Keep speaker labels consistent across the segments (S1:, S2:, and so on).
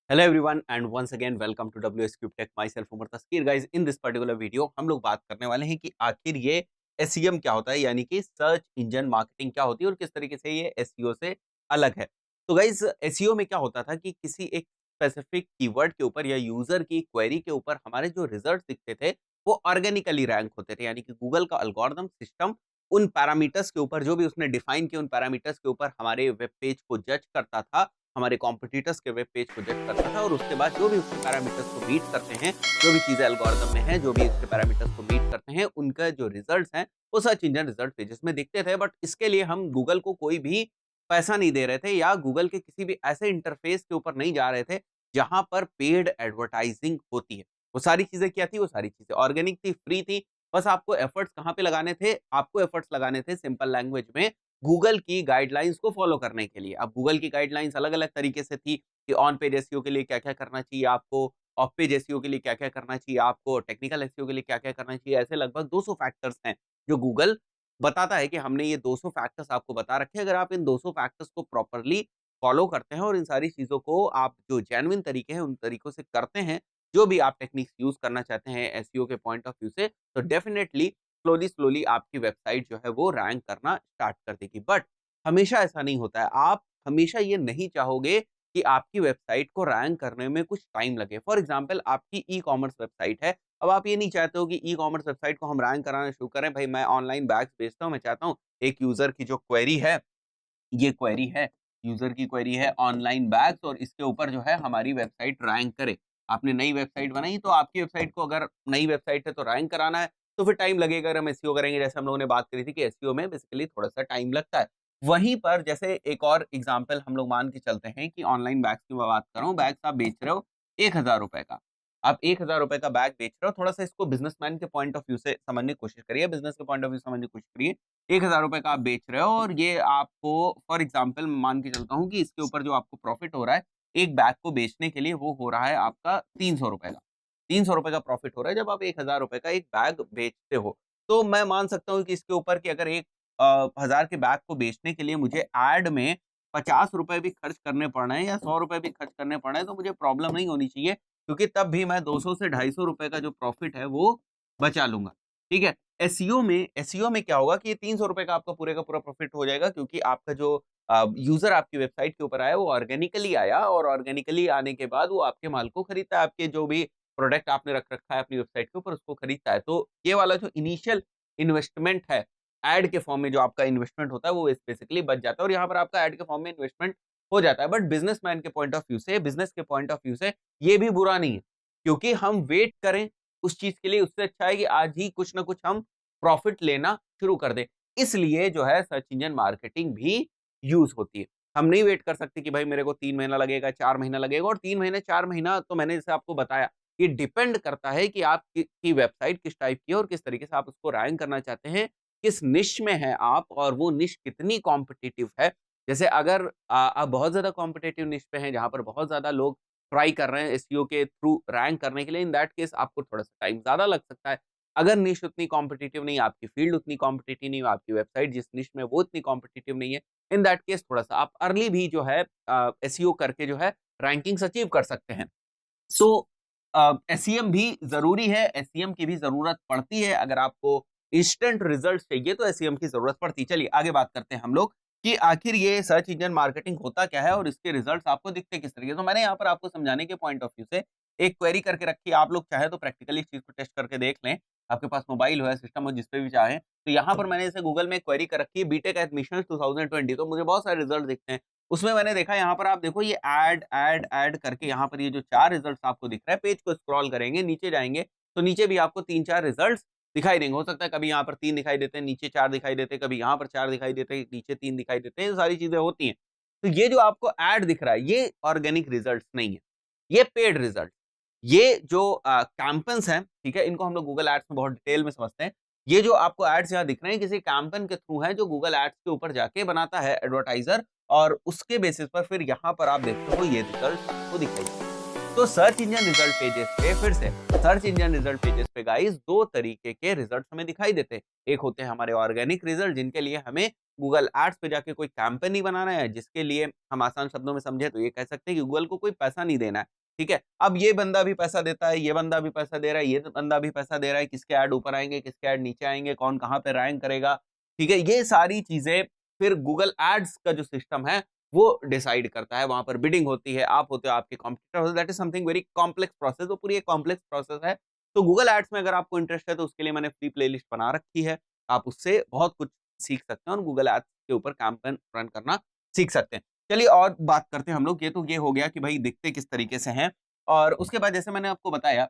S1: Hello everyone and once again welcome to WSQ Tech. Myself Umar Taskin. Guys, in this particular video हम लोग बात करने वाले हैं कि आखिर ये SEM क्या होता है, यानी कि सर्च इंजन मार्केटिंग क्या होती है और किस तरीके से ये SEO से अलग है। तो गाइज SEO में क्या होता था कि किसी एक स्पेसिफिक कीवर्ड के ऊपर या यूजर की क्वेरी के ऊपर हमारे जो रिजल्ट दिखते थे वो ऑर्गेनिकली रैंक होते थे, यानी कि गूगल का एल्गोरिथम सिस्टम उन पैरामीटर्स के ऊपर जो भी उसने डिफाइन किए उन पैरामीटर्स के ऊपर हमारे वेब पेज को जज करता था, हमारे कॉम्पिटिटर्स के वेब पेज को जज करता था और उसके बाद जो भी उसके पैरामीटर्स को मीट करते हैं, जो भी चीज़ें एल्गोरिथम में हैं, जो भी उसके पैरामीटर्स को मीट करते हैं, उनका जो रिजल्ट्स हैं, वो सर्च इंजन रिजल्ट पेजेस में दिखते थे। बट इसके लिए हम गूगल को कोई भी पैसा नहीं दे रहे थे या गूगल के किसी भी ऐसे इंटरफेस के ऊपर नहीं जा रहे थे, जहाँ पर पेड एडवर्टाइजिंग होती है। वो सारी चीज़ें क्या थी? वो सारी चीज़ें ऑर्गेनिक थी, फ्री थी। बस आपको एफर्ट्स कहाँ पे लगाने थे? आपको एफर्ट्स लगाने थे सिंपल लैंग्वेज में गूगल की गाइडलाइंस को फॉलो करने के लिए। अब गूगल की गाइडलाइंस अलग-अलग तरीके से थी कि ऑन पेज एसईओ के लिए क्या-क्या करना चाहिए आपको, ऑफ पेज एसईओ के लिए क्या-क्या करना चाहिए आपको, टेक्निकल एसईओ के लिए क्या-क्या करना चाहिए। ऐसे लगभग 200 फैक्टर्स हैं, जो गूगल बताता है कि हमने ये 200 फैक्टर्स आपको बता रखे हैं। अगर आप इन 200 फैक्टर्स को प्रॉपर्ली फॉलो करते हैं और इन सारी चीज़ों को आप जो जेन्युइन तरीके हैं, उन तरीकों से करते हैं, जो भी आप टेक्निक्स यूज़ करना चाहते हैं एसईओ के पॉइंट ऑफ व्यू से, तो डेफिनिटली स्लोली स्लोली आपकी वेबसाइट जो है वो रैंक करना स्टार्ट कर देगी। बट हमेशा ऐसा नहीं होता है। आप हमेशा ये नहीं चाहोगे कि आपकी वेबसाइट को रैंक करने में कुछ टाइम लगे। फॉर एग्जांपल आपकी ई-कॉमर्स वेबसाइट है। अब आप ये नहीं चाहते हो कि ई-कॉमर्स वेबसाइट को हम रैंक कराना शुरू करें। भाई मैं ऑनलाइन बैग्स बेचता हूँ, मैं चाहता हूँ एक यूज़र की जो क्वेरी है, ये क्वेरी है, यूज़र की क्वेरी है ऑनलाइन बैग्स और इसके ऊपर जो है हमारी वेबसाइट रैंक करे। आपने नई वेबसाइट बनाई तो आपकी वेबसाइट को अगर नई वेबसाइट है तो रैंक कराना है, तो फिर टाइम लगेगा। अगर हम एसईओ करेंगे, जैसे हम लोगों ने बात करी थी कि एसईओ में बेसिकली थोड़ा-सा टाइम लगता है। वहीं पर जैसे एक और एग्ज़ाम्पल हम लोग मान के चलते हैं कि ऑनलाइन बैग्स की मैं बात कर रहा हूँ, बैग्स आप बेच रहे हो ₹1000 का। आप ₹1000 का बैग बेच रहे हो, थोड़ा-सा इसको बिज़नेसमैन के पॉइंट ऑफ व्यू से समझने की कोशिश करिए, बिज़नेस के पॉइंट ऑफ व्यू से समझने की कोशिश करिए। ₹1000 का आप बेच रहे हो और ये आपको फॉर एग्ज़ाम्पल मैं मान के चलता हूँ कि इसके ऊपर जो आपको प्रॉफ़िट हो रहा है, एक बैग को बेचने के लिए वो हो रहा है आपका ₹300 का। ₹300 का प्रॉफ़िट हो रहा है जब आप ₹1000 का एक बैग बेचते हो। तो मैं मान सकता हूँ कि इसके ऊपर कि अगर एक 1000 के बैग को बेचने के लिए मुझे ऐड में ₹50 भी खर्च करने पड़ रहे हैं या ₹100 भी खर्च करने पड़ रहे हैं, तो मुझे प्रॉब्लम नहीं होनी चाहिए, क्योंकि तब भी मैं 200 से ₹250 का जो प्रॉफ़िट है वो बचा लूँगा। ठीक है? एसईओ में क्या होगा कि ये ₹300 का आपका पूरे का पूरा प्रॉफिट हो जाएगा, क्योंकि आपका जो यूज़र आपकी वेबसाइट के ऊपर आया वो ऑर्गेनिकली आया और ऑर्गेनिकली आने के बाद वो आपके माल को खरीदता है, आपके जो भी प्रोडक्ट आपने रख रखा है अपनी वेबसाइट के ऊपर उसको खरीदता है। तो ये वाला जो इनिशियल इन्वेस्टमेंट है, ऐड के फॉर्म में जो आपका इन्वेस्टमेंट होता है वो बेसिकली बच जाता है और यहाँ पर आपका ऐड के फॉर्म में इन्वेस्टमेंट हो जाता है। बट बिज़नेसमैन के पॉइंट ऑफ व्यू से, बिज़नेस के पॉइंट ऑफ व्यू से ये भी बुरा नहीं है, क्योंकि हम वेट करें उस चीज़ के लिए, उससे अच्छा है कि आज ही कुछ ना कुछ हम प्रॉफिट लेना शुरू कर दें। इसलिए जो है सर्च इंजन मार्केटिंग भी यूज़ होती है। हम नहीं वेट कर सकते कि भाई मेरे को 3 महीना लगेगा, 4 महीना लगेगा, और 3 महीने, 4 महीना तो मैंने जैसे आपको बताया, ये डिपेंड करता है कि आप की वेबसाइट किस टाइप की है और किस तरीके से आप उसको रैंक करना चाहते हैं, किस निश में हैं आप और वो निश कितनी कॉम्पिटिटिव है। जैसे अगर आप बहुत ज़्यादा कॉम्पिटिटिव निश पे हैं, जहाँ पर बहुत ज़्यादा लोग ट्राई कर रहे हैं एसईओ के थ्रू रैंक करने के लिए, इन दैट केस आपको थोड़ा-सा टाइम ज़्यादा लग सकता है। अगर निश उतनी कॉम्पिटिटिव नहीं है, आपकी फील्ड उतनी कॉम्पिटिटिव नहीं है, आपकी वेबसाइट जिस निश में वो इतनी कॉम्पिटिटिव नहीं है, इन दैट केस थोड़ा-सा आप अर्ली भी जो है एसईओ करके जो है रैंकिंग्स अचीव कर सकते हैं। सो एसईएम भी ज़रूरी है, एसईएम की भी ज़रूरत पड़ती है। अगर आपको इंस्टेंट रिजल्ट चाहिए तो एसईएम की ज़रूरत पड़ती है। चलिए आगे बात करते हैं हम लोग कि आखिर ये सर्च इंजन मार्केटिंग होता क्या है और इसके रिजल्ट्स आपको दिखते किस तरीके से। तो मैंने यहाँ पर आपको समझाने के पॉइंट ऑफ व्यू से एक क्वेरी करके रखी है। आप लोग चाहे तो प्रैक्टिकली इस चीज़ को टेस्ट करके देख लें। आपके पास मोबाइल हो या सिस्टम हो, जिस पे भी चाहें। तो यहाँ पर मैंने जैसे गूगल में क्वेरी कर रखी है बीटेक एडमिशन्स 2020, तो मुझे बहुत सारे रिजल्ट दिखते हैं। उसमें मैंने देखा, यहाँ पर आप देखो, ये ऐड करके यहाँ पर ये जो 4 रिजल्ट्स आपको दिख रहा है, पेज को स्क्रॉल करेंगे, नीचे जाएँगे, तो नीचे भी आपको 3-4 रिजल्ट्स दिखाई देंगे। हो सकता है कभी यहाँ पर 3 दिखाई देते हैं, नीचे 4 दिखाई देते हैं, कभी यहाँ पर 4 दिखाई देते हैं, नीचे 3 दिखाई देते हैं, ये सारी चीज़ें होती हैं। तो ये जो आपको ऐड दिख रहा है, ये ऑर्गेनिक रिजल्ट्स नहीं है, ये पेड रिजल्ट। ये जो कैंपेन्स हैं, ठीक है? इनको हम लोग गूगल एड्स में बहुत डिटेल में समझते हैं। ये जो आपको एड्स यहाँ दिख रहे हैं, किसी कैंपेन के थ्रू हैं, जो गूगल एड्स के ऊपर जाके बनाता है एडवर्टाइज़र, और उसके बेसिस पर फिर यहाँ पर आप देखते हो ये रिजल्ट आपको दिखाई देते हैं। तो सर्च इंजन रिजल्ट पेजेस पे फिर से सर्च इंजन रिजल्ट पेजेस पे गाइस 2 तरीके के रिजल्ट्स हमें दिखाई देते हैं। एक होते हैं हमारे ऑर्गेनिक रिजल्ट, जिनके लिए हमें गूगल एड्स पे जाके कोई कैंपेन नहीं बनाना है, जिसके लिए हम आसान शब्दों में समझे तो ये कह सकते हैं कि गूगल को कोई पैसा नहीं देना है, ठीक है? अब ये बंदा भी पैसा देता है, ये बंदा भी पैसा दे रहा है, ये बंदा भी पैसा दे रहा है, किसके ऐड ऊपर आएँगे, किसके ऐड नीचे आएँगे, कौन कहाँ पे रैंक करेगा, ठीक है? ये सारी चीज़ें फिर गूगल एड्स का जो सिस्टम है, वो डिसाइड करता है, वहाँ पर बिडिंग होती है, आप होते हो, आपके कॉम्पिटिटर होते हैं, that is something very complex process, वो पूरी एक कॉम्प्लेक्स प्रोसेस है। तो गूगल एड्स में अगर आपको इंटरेस्ट है, तो उसके लिए मैंने फ्री प्लेलिस्ट बना रखी है, आप उससे बहुत कुछ सीख सकते हैं और गूगल एड्स के ऊपर कैंपेन रन करना सीख सकते हैं। चलिए और बात करते हैं हम लोग, ये तो ये हो गया कि भाई दिखते किस तरीके से हैं और उसके बाद जैसे मैंने आपको बताया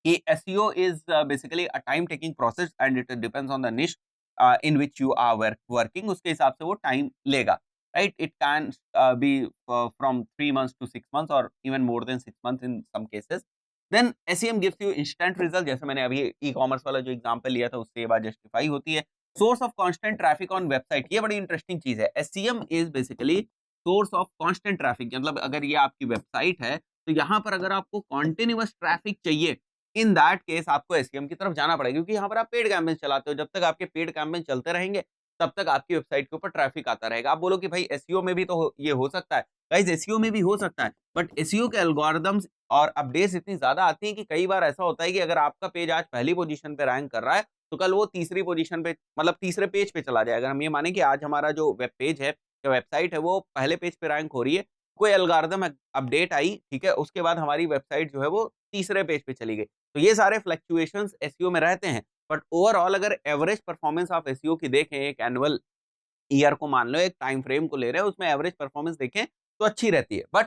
S1: कि SEO is basically a time taking process and it depends on the niche in which you are working, उसके हिसाब से वो टाइम लेगा, right? It can be from 3 months to 6 months और even more than 6 months in some cases. Then SEM gives you instant result, जैसे मैंने अभी e commerce वाला जो एग्जांपल लिया था उससे ये बात जस्टिफाई होती है। Source of constant traffic on website, ये बड़ी इंटरेस्टिंग चीज है। SEM is basically source of constant traffic, मतलब अगर ये आपकी वेबसाइट है तो यहाँ पर अगर आपको कॉन्टिन्यूअस ट्रैफिक चाहिए, इन दैट केस आपको एसईएम की तरफ जाना पड़ेगा, क्योंकि यहाँ पर आप पेड कैंपेन चलाते हो, जब तक आपके पेड कैंपेन चलते रहेंगे तब तक आपकी वेबसाइट के ऊपर ट्रैफिक आता रहेगा। आप बोलो कि भाई एसईओ में भी तो ये हो सकता है, गाइस एसईओ में भी हो सकता है, बट एसईओ के एल्गोरिदम्स और अपडेट्स इतनी ज्यादा आती हैं कि कई बार ऐसा होता है कि अगर आपका पेज आज पहली पोजीशन पे रैंक कर रहा है तो कल वो तीसरी पोजीशन पे, मतलब तीसरे पेज पे चला जाएगा। हम ये माने कि आज हमारा जो वेब पेज है या वेबसाइट है वो पहले पेज पे रैंक हो रही है, कोई एल्गोरिदम अपडेट आई, ठीक है, उसके बाद हमारी वेबसाइट जो है वो तीसरे पेज पे चली गई। तो ये सारे फ्लक्चुएशंस एसईओ में रहते हैं, बट ओवरऑल अगर एवरेज परफॉर्मेंस आप एसईओ की देखें, एक एनुअल ईयर को मान लो, एक टाइम फ्रेम को ले रहे हैं, उसमें एवरेज परफॉर्मेंस देखें तो अच्छी रहती है। बट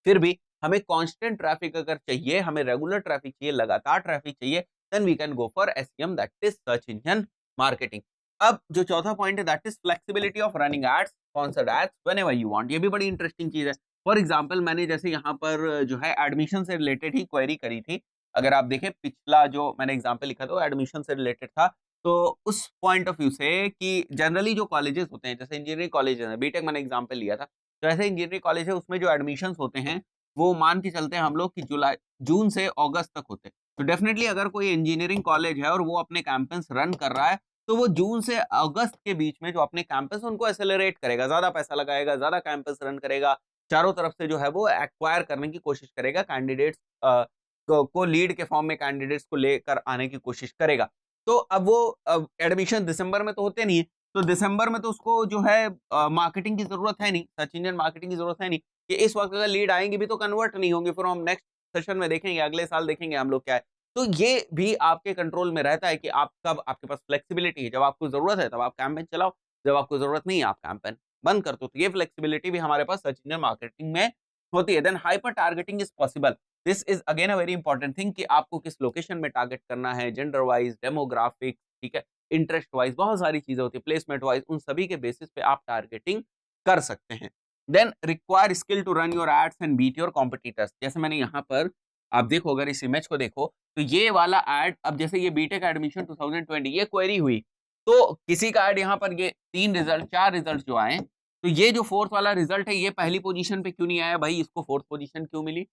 S1: फिर भी हमें कांस्टेंट ट्रैफिक अगर चाहिए, हमें रेगुलर ट्रैफिक चाहिए, लगातार ट्रैफिक चाहिए, then we can go for SEM, that is search engine marketing. अब जो चौथा पॉइंट है that is flexibility of running ads, sponsored ads whenever you want, ये भी बड़ी इंटरेस्टिंग चीज है। फॉर एग्जांपल मैंने जैसे यहाँ पर जो है एडमिशन से रिलेटेड ही क्वेरी करी थी, अगर आप देखें पिछला जो मैंने एग्जांपल लिखा था वो एडमिशन से रिलेटेड था, तो उस पॉइंट ऑफ व्यू से कि जनरली जो कॉलेजेस होते हैं, जैसे इंजीनियरिंग कॉलेजेस हैं, बीटेक मैंने एग्जांपल लिया था, तो ऐसे इंजीनियरिंग कॉलेज है उसमें जो एडमिशन्स होते हैं वो मान के चलते हैं हम लोग कि जुलाई जून से अगस्त तक होते हैं। तो डेफिनेटली अगर कोई इंजीनियरिंग कॉलेज है और वो अपने कैंपस रन कर रहा है, तो वो जून से अगस्त के बीच में जो अपने कैंपस उनको एक्सेलरेट करेगा, ज़्यादा पैसा लगाएगा, ज़्यादा कैंपस रन करेगा, चारों तरफ से जो है वो एक्वायर करने की कोशिश करेगा, कैंडिडेट्स को लीड के फॉर्म में कैंडिडेट्स को लेकर आने की कोशिश करेगा। तो अब वो एडमिशन दिसंबर में तो होते नहीं है, तो दिसंबर में तो उसको जो है मार्केटिंग की ज़रूरत है नहीं, सर्च इंजन मार्केटिंग की ज़रूरत है नहीं। कि इस वक़्त अगर लीड आएँगी भी तो कन्वर्ट नहीं होंगे, फिर हम नेक्स्ट सेशन में देखेंगे, अगले साल देखेंगे हम लोग क्या है। तो ये भी आपके कंट्रोल में रहता है कि आप कब, आपके पास फ्लेक्सिबिलिटी है, जब आपको ज़रूरत है तब आप कैंपेन चलाओ, जब आपको ज़रूरत नहीं है आप कैंपेन बंद कर दो। तो ये फ्लेक्सिबिलिटी भी हमारे पास सर्च इंजन मार्केटिंग में होती है। Then hyper targeting is possible. This is again a very important thing कि आपको किस लोकेशन में टारगेट करना है, जेंडर वाइज़, डेमोग्राफिक, ठीक है, इंटरेस्ट वाइज़, बहुत सारी चीज़ें होती है, प्लेसमेंट वाइज़, उन सभी के बेसिस पे आप टारगेटिंग कर सकते हैं। Then require skill to run your ads and beat your competitors, जैसे मैंने यहाँ पर आप देखो, अगर इस इमेज को देखो तो ये वाला एड, अब जैसे ये बीटेक एडमिशन 2020 ये क्वेरी हुई, तो किसी का एड यहाँ पर ये 3 रिजल्ट 4 रिजल्ट जो आए, तो ये जो फोर्थ वाला रिजल्ट है ये पहली पोजीशन पे क्यों नहीं आया भाई, इसको फोर्थ पोजीशन क्यों मिली,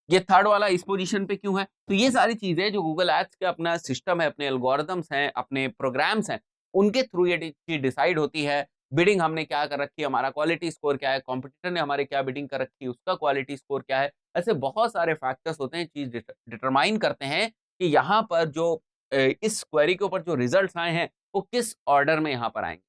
S1: ये थर्ड वाला इस पोजीशन पे क्यों है। तो ये सारी चीजें जो गूगल एड्स का अपना सिस्टम है, अपने एल्गोरिदम्स हैं, अपने प्रोग्राम्स हैं, उनके थ्रू ये चीज डिसाइड होती है। बिडिंग हमने क्या कर रखी है, हमारा क्वालिटी स्कोर क्या है, कॉम्पिटिटर ने हमारे क्या बिडिंग कर रखी है, उसका क्वालिटी स्कोर क्या है, ऐसे बहुत सारे फैक्टर्स होते हैं, चीज डिटरमाइन करते हैं कि यहाँ पर जो इस क्वेरी के ऊपर जो रिजल्ट्स आए हैं वो किस ऑर्डर में यहाँ पर आएंगे,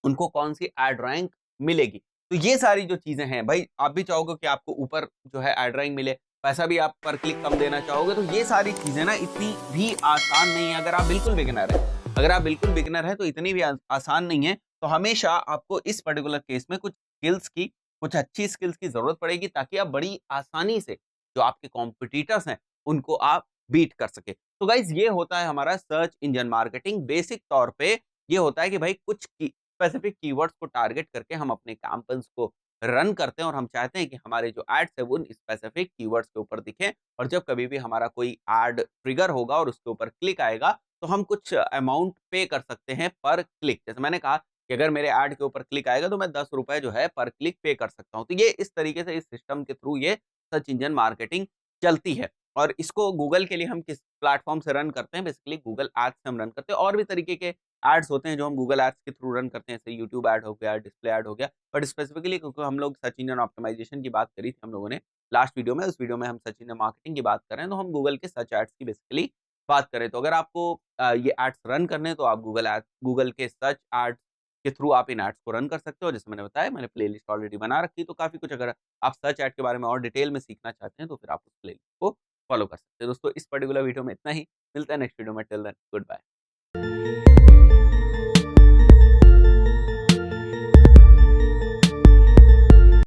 S1: उनको कौन सी एड रैंक मिलेगी। तो ये सारी जो चीजें हैं भाई, आप भी चाहोगे कि आपको ऊपर जो है एड रैंक मिले, पैसा भी आप पर क्लिक कम देना चाहोगे, तो ये सारी चीजें ना इतनी भी आसान नहीं है। अगर आप बिल्कुल बिगिनर है, अगर आप बिल्कुल बिगिनर है तो इतनी भी आसान नहीं है। तो हमेशा आपको इस पर्टिकुलर केस में कुछ स्किल्स की, कुछ अच्छी स्किल्स की जरूरत पड़ेगी, ताकि आप बड़ी आसानी से जो आपके कॉम्पिटिटर्स हैं उनको आप बीट कर सके। तो गाइज ये होता है हमारा सर्च इंजन मार्केटिंग। बेसिक तौर पे ये होता है कि भाई कुछ स्पेसिफिक कीवर्ड्स को टारगेट करके हम अपने कैंपेन्स को रन करते हैं, और हम चाहते हैं कि हमारे जो एड्स है वो उन स्पेसिफिक कीवर्ड्स के ऊपर दिखें, और जब कभी भी हमारा कोई एड ट्रिगर होगा और उसके ऊपर क्लिक आएगा तो हम कुछ अमाउंट पे कर सकते हैं पर क्लिक। जैसे मैंने कहा कि अगर मेरे ऐड के ऊपर क्लिक आएगा तो मैं 10 रुपए जो है पर क्लिक पे कर सकता हूँ। तो ये इस तरीके से इस सिस्टम के थ्रू ये सर्च इंजन मार्केटिंग चलती है। और इसको गूगल के लिए हम किस प्लेटफॉर्म से रन करते हैं, बेसिकली गूगल एड्स से हम रन करते हैं। और भी तरीके के एड्स होते हैं जो हम गूगल एड्स के थ्रू रन करते हैं, जैसे यूट्यूब ऐड हो गया, डिस्प्ले ऐड हो गया। बट स्पेसिफिकली क्योंकि हम लोग सर्च इंजन ऑप्टिमाइजेशन की बात करी थी हम लोगों ने लास्ट वीडियो में, उस वीडियो में हम सर्च इंजन मार्केटिंग की बात कर रहे हैं, तो हम गूगल के सर्च एड्स की बेसिकली बात करें। तो अगर आपको ये एड्स रन करने हैं तो आप गूगल के सर्च एड्स के थ्रू आप इन एड्स को रन कर सकते हो। जैसे मैंने बताया, मैंने प्लेलिस्ट ऑलरेडी बना रखी है, तो काफ़ी कुछ अगर आप सर्च ऐड के बारे में और डिटेल में सीखना चाहते हैं तो फिर आप उस प्लेलिस्ट को फॉलो कर सकते हैं। दोस्तों इस पर्टिकुलर वीडियो में इतना ही, मिलता है नेक्स्ट वीडियो में, टिल देन गुड बाय।